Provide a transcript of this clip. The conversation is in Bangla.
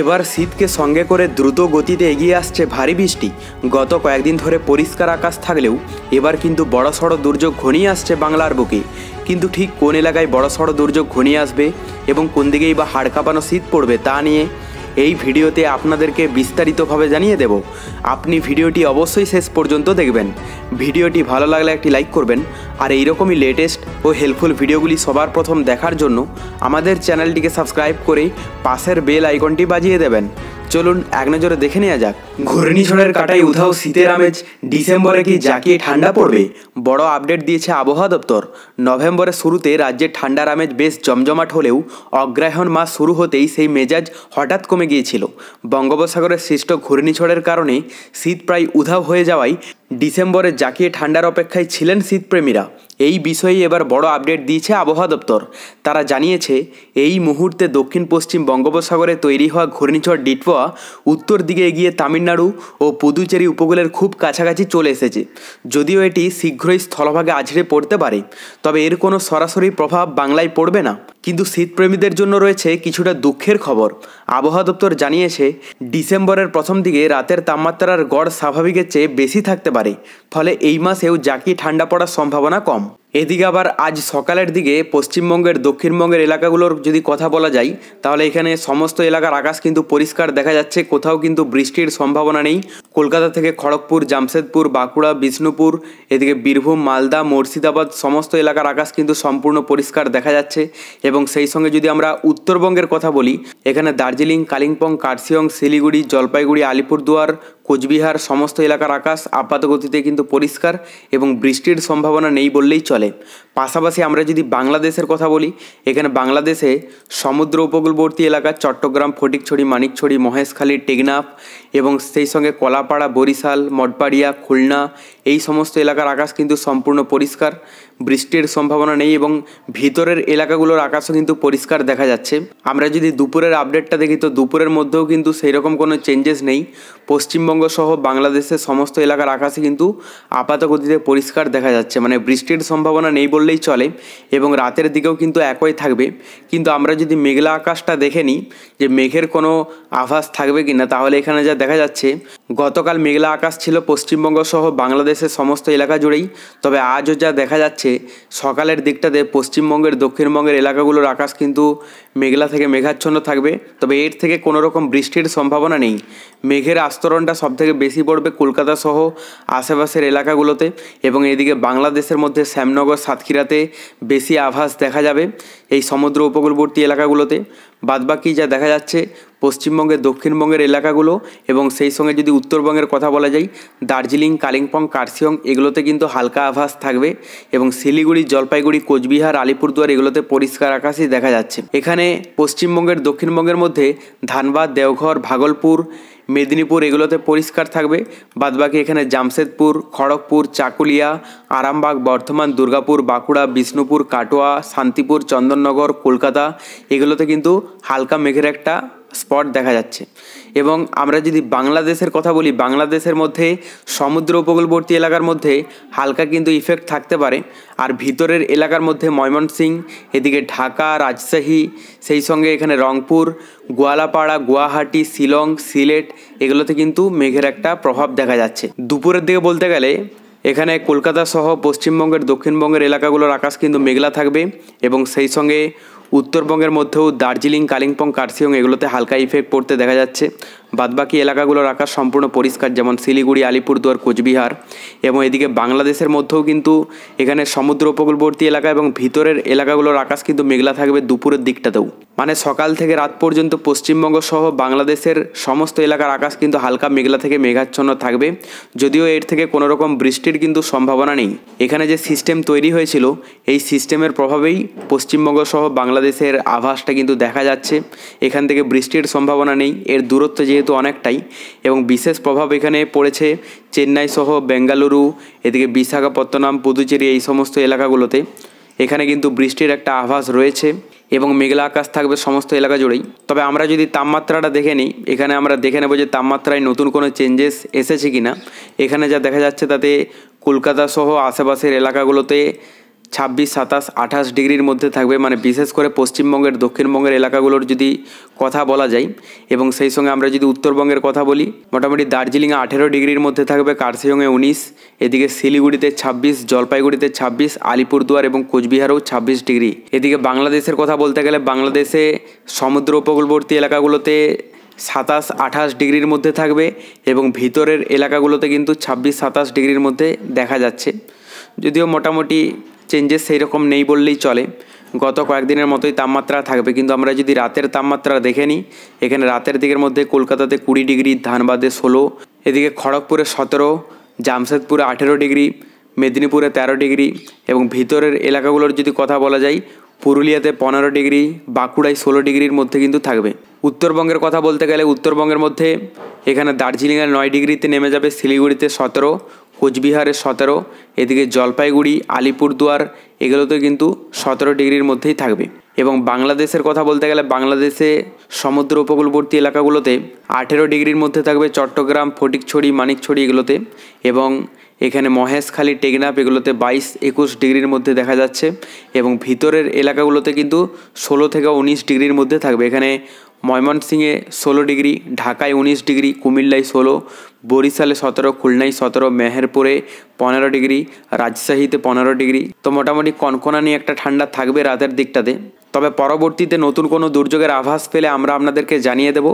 এবার শীতকে সঙ্গে করে দ্রুত গতিতে এগিয়ে আসছে ভারী বৃষ্টি। গত কয়েকদিন ধরে পরিষ্কার আকাশ থাকলেও এবার কিন্তু বড়সড় দুর্যোগ ঘনিয়ে আসছে বাংলার বুকে। কিন্তু ঠিক কোন এলাকায় বড়সড় দুর্যোগ ঘনিয়ে আসবে এবং কোন দিকেই বা হাড় কাঁপানো শীত পড়বে তা নিয়ে এই ভিডিওতে আপনাদেরকে বিস্তারিতভাবে জানিয়ে দেব। আপনি ভিডিওটি অবশ্যই শেষ পর্যন্ত দেখবেন। ভিডিওটি ভালো লাগলে একটি লাইক করবেন, আর এইরকমই লেটেস্ট ও হেল্পফুল ভিডিওগুলি সবার প্রথম দেখার জন্য আমাদের চ্যানেলটিকে সাবস্ক্রাইব করে পাশের বেল আইকনটি বাজিয়ে দেবেন। চলুন এক নজরে দেখে নেওয়া যাক। ঘূর্ণিঝড়ের কাটাই উধাও শীতের আমেজ, ডিসেম্বরে কি জাঁকিয়ে ঠান্ডা পড়বে? বড় আপডেট দিয়েছে আবহাওয়া দপ্তর। নভেম্বরের শুরুতে রাজ্যের ঠান্ডার আমেজ বেশ জমজমাট হলেও অগ্রহায়ণ মাস শুরু হতেই সেই মেজাজ হঠাৎ কমে গিয়েছিল। বঙ্গোপসাগরের সৃষ্ট ঘূর্ণিঝড়ের কারণে শীত প্রায় উধাও হয়ে যাওয়ায় ডিসেম্বরে জাঁকিয়ে ঠান্ডার অপেক্ষায় ছিলেন শীতপ্রেমীরা। এই বিষয়ে এবার বড় আপডেট দিয়েছে আবহাওয়া দপ্তর। তারা জানিয়েছে, এই মুহূর্তে দক্ষিণ পশ্চিম বঙ্গোপসাগরে তৈরি হওয়া ঘূর্ণিঝড় ডিটওয়া উত্তর দিকে এগিয়ে তামিলনাড়ু ও পুদুচেরি উপকূলের খুব কাছাকাছি চলে এসেছে। যদিও এটি শীঘ্রই স্থলভাগে আছড়ে পড়তে পারে, তবে এর কোনো সরাসরি প্রভাব বাংলায় পড়বে না। কিন্তু শীতপ্রেমীদের জন্য রয়েছে কিছুটা দুঃখের খবর। আবহাওয়া দপ্তর জানিয়েছে, ডিসেম্বরের প্রথম দিকে রাতের তাপমাত্রার গড় স্বাভাবিকের চেয়ে বেশি থাকতে পারে, ফলে এই মাসেও জাঁকিয়ে ঠান্ডা পড়ার সম্ভাবনা কম। এদিকে আবার আজ সকালের দিকে পশ্চিমবঙ্গের দক্ষিণবঙ্গের এলাকাগুলোর যদি কথা বলা যায়, তাহলে এখানে সমস্ত এলাকার আকাশ কিন্তু পরিষ্কার দেখা যাচ্ছে, কোথাও কিন্তু বৃষ্টির সম্ভাবনা নেই। কলকাতা থেকে খড়গপুর, জামশেদপুর, বাঁকুড়া, বিষ্ণুপুর, এদিকে বীরভূম, মালদা, মুর্শিদাবাদ সমস্ত এলাকার আকাশ কিন্তু সম্পূর্ণ পরিষ্কার দেখা যাচ্ছে। এবং সেই সঙ্গে যদি আমরা উত্তরবঙ্গের কথা বলি, এখানে দার্জিলিং, কালিম্পং, কার্শিয়ং, শিলিগুড়ি, জলপাইগুড়ি, আলিপুরদুয়ার, কোচবিহার সমস্ত এলাকার আকাশ আপাতগতিতে কিন্তু পরিষ্কার এবং বৃষ্টির সম্ভাবনা নেই বললেই চলে। পাশাপাশি আমরা যদি বাংলাদেশের কথা বলি, এখানে বাংলাদেশে সমুদ্র উপকূলবর্তী এলাকা চট্টগ্রাম, ফটিকছড়ি, মানিকছড়ি, মহেশখালী, টেকনাফ এবং সেই সঙ্গে কলাপাড়া, বরিশাল, মঠবাড়িয়া, খুলনা এই সমস্ত এলাকার আকাশ কিন্তু সম্পূর্ণ পরিষ্কার, বৃষ্টির সম্ভাবনা নেই এবং ভিতরের এলাকাগুলোর আকাশও কিন্তু পরিষ্কার দেখা যাচ্ছে। আমরা যদি দুপুরের আপডেটটা দেখি, তো দুপুরের মধ্যেও কিন্তু সেই রকম কোনো চেঞ্জেস নেই। পশ্চিমবঙ্গ সহ বাংলাদেশের সমস্ত এলাকার আকাশে কিন্তু আপাতগতিতে পরিষ্কার দেখা যাচ্ছে, মানে বৃষ্টির সম্ভাবনা নেই বললেই চলে। এবং রাতের দিকেও কিন্তু একই থাকবে। কিন্তু আমরা যদি মেঘলা আকাশটা দেখে নিই যে মেঘের কোনো আভাস থাকবে কি না, তাহলে এখানে যা দেখা যাচ্ছে, গতকাল মেঘলা আকাশ ছিল পশ্চিমবঙ্গ সহ বাংলাদেশের সমস্ত এলাকা জুড়েই। তবে আজও যা দেখা যাচ্ছে, সকালের দিকটাতে পশ্চিমবঙ্গের দক্ষিণবঙ্গের এলাকাগুলোর আকাশ কিন্তু মেঘলা থেকে মেঘাচ্ছন্ন থাকবে। তবে এর থেকে কোনো রকম বৃষ্টির সম্ভাবনা নেই। মেঘের আস্তরণটা সবথেকে বেশি পড়বে কলকাতা সহ আশেপাশের এলাকাগুলোতে, এবং এদিকে বাংলাদেশের মধ্যে শ্যামনগর, সাতক্ষীরাতে বেশি আভাস দেখা যাবে এই সমুদ্র উপকূলবর্তী এলাকাগুলোতে। বাদবাকি যা দেখা যাচ্ছে পশ্চিমবঙ্গের দক্ষিণবঙ্গের এলাকাগুলো এবং সেই সঙ্গে যদি উত্তরবঙ্গের কথা বলা যায়, দার্জিলিং, কালিম্পং, কার্শিয়ং এগুলোতে কিন্তু হালকা আভাস থাকবে এবং শিলিগুড়ি, জলপাইগুড়ি, কোচবিহার, আলিপুরদুয়ার এগুলোতে পরিষ্কার আকাশই দেখা যাচ্ছে। এখানে পশ্চিমবঙ্গের দক্ষিণবঙ্গের মধ্যে ধানবাদ, দেওঘর, ভাগলপুর, মেদিনীপুর এগুলোতে পরিষ্কার থাকবে। বাদবাকি এখানে জামশেদপুর, খড়গপুর, চাকুলিয়া, আরামবাগ, বর্ধমান, দুর্গাপুর, বাঁকুড়া, বিষ্ণুপুর, কাটোয়া, শান্তিপুর, চন্দননগর, কলকাতা এগুলোতে কিন্তু হালকা মেঘের একটা স্পট দেখা যাচ্ছে। এবং আমরা যদি বাংলাদেশের কথা বলি, বাংলাদেশের মধ্যে সমুদ্র উপকূলবর্তী এলাকার মধ্যে হালকা কিন্তু ইফেক্ট থাকতে পারে। আর ভিতরের এলাকার মধ্যে ময়মনসিংহ, এদিকে ঢাকা, রাজশাহী, সেই সঙ্গে এখানে রংপুর, গোয়ালাপাড়া, গুয়াহাটি, শিলং, সিলেট এগুলোতে কিন্তু মেঘের একটা প্রভাব দেখা যাচ্ছে। দুপুরের দিকে বলতে গেলে এখানে কলকাতা সহ পশ্চিমবঙ্গের দক্ষিণবঙ্গের এলাকাগুলোর আকাশ কিন্তু মেঘলা থাকবে এবং সেই সঙ্গে উত্তরবঙ্গের মধ্যেও দার্জিলিং, কালিম্পং, কার্শিয়ং এগুলোতে হালকা ইফেক্ট পড়তে দেখা যাচ্ছে। বাদবাকি এলাকাগুলোর আকাশ সম্পূর্ণ পরিষ্কার, যেমন শিলিগুড়ি, আলিপুরদুয়ার, কোচবিহার। এবং এদিকে বাংলাদেশের মধ্যেও কিন্তু এখানে সমুদ্র উপকূলবর্তী এলাকা এবং ভিতরের এলাকাগুলোর আকাশ কিন্তু মেঘলা থাকবে দুপুরের দিকটাতেও। মানে সকাল থেকে রাত পর্যন্ত পশ্চিমবঙ্গ সহ বাংলাদেশের সমস্ত এলাকার আকাশ কিন্তু হালকা মেঘলা থেকে মেঘাচ্ছন্ন থাকবে, যদিও এর থেকে কোনো রকম বৃষ্টির কিন্তু সম্ভাবনা নেই। এখানে যে সিস্টেম তৈরি হয়েছিল, এই সিস্টেমের প্রভাবেই পশ্চিমবঙ্গ সহ বাংলাদেশের আভাসটা কিন্তু দেখা যাচ্ছে। এখান থেকে বৃষ্টির সম্ভাবনা নেই, এর দূরত্ব যেহেতু অনেকটাই। এবং বিশেষ প্রভাব এখানে পড়েছে চেন্নাই সহ বেঙ্গালুরু, এদিকে বিশাখাপত্তনম, পুদুচেরি এই সমস্ত এলাকাগুলোতে। এখানে কিন্তু বৃষ্টির একটা আভাস রয়েছে এবং মেঘলা আকাশ থাকবে সমস্ত এলাকা জুড়েই। তবে আমরা যদি তাপমাত্রাটা দেখে নিই, এখানে আমরা দেখে নেব যে তাপমাত্রায় নতুন কোনো চেঞ্জেস এসেছে কি না। এখানে যা দেখা যাচ্ছে তাতে কলকাতা সহ আশেপাশের এলাকাগুলোতে 26, 27, 28 ডিগ্রির মধ্যে থাকবে, মানে বিশেষ করে পশ্চিমবঙ্গের দক্ষিণবঙ্গের এলাকাগুলোর যদি কথা বলা যায়। এবং সেই সঙ্গে আমরা যদি উত্তরবঙ্গের কথা বলি, মোটামুটি দার্জিলিংয়ে 18 ডিগ্রির মধ্যে থাকবে, কার্শিয়ংয়ে 19, এদিকে শিলিগুড়িতে 26, জলপাইগুড়িতে 26, আলিপুরদুয়ার এবং কোচবিহারেও 26 ডিগ্রি। এদিকে বাংলাদেশের কথা বলতে গেলে বাংলাদেশে সমুদ্র উপকূলবর্তী এলাকাগুলোতে 27, 28 ডিগ্রির মধ্যে থাকবে এবং ভিতরের এলাকাগুলোতে কিন্তু 26, 27 ডিগ্রির মধ্যে দেখা যাচ্ছে। যদিও মোটামুটি চেঞ্জেস সেই রকম নেই বললেই চলে, গত কয়েকদিনের মতোই তাপমাত্রা থাকবে। কিন্তু আমরা যদি রাতের তাপমাত্রা দেখে নিই, এখানে রাতের দিকের মধ্যে কলকাতাতে 20 ডিগ্রি, ধানবাদে 16, এদিকে খড়গপুরে 17, জামশেদপুরে 18 ডিগ্রি, মেদিনীপুরে 13 ডিগ্রি এবং ভিতরের এলাকাগুলোর যদি কথা বলা যায়, পুরুলিয়াতে 15 ডিগ্রি, বাঁকুড়ায় 16 ডিগ্রির মধ্যে কিন্তু থাকবে। উত্তরবঙ্গের কথা বলতে গেলে উত্তরবঙ্গের মধ্যে এখানে দার্জিলিংয়ের 9 ডিগ্রিতে নেমে যাবে, শিলিগুড়িতে 17, কোচবিহারে 17, এদিকে জলপাইগুড়ি, আলিপুরদুয়ার এগুলোতে কিন্তু 17 ডিগ্রির মধ্যেই থাকবে। এবং বাংলাদেশের কথা বলতে গেলে বাংলাদেশে সমুদ্র উপকূলবর্তী এলাকাগুলোতে 18 ডিগ্রির মধ্যে থাকবে, চট্টগ্রাম, ফটিকছড়ি, মানিকছড়ি এগুলোতে, এবং এখানে মহেশখালী, টেকনাফ এগুলোতে 22, 21 ডিগ্রির মধ্যে দেখা যাচ্ছে। এবং ভিতরের এলাকাগুলোতে কিন্তু 16 থেকে 19 ডিগ্রির মধ্যে থাকবে। এখানে ময়মনসিংহে 16 ডিগ্রি, ঢাকায় 19 ডিগ্রি, কুমিল্লায় 16, বরিশালে 17, খুলনায় 17, মেহেরপুরে 15 ডিগ্রি, রাজশাহীতে 15 ডিগ্রি। তো মোটামুটি কনকনানি একটা ঠান্ডা থাকবে রাতের দিকটাতে। তবে পরবর্তীতে নতুন কোনো দুর্যোগের আভাস পেলে আমরা আপনাদেরকে জানিয়ে দেব।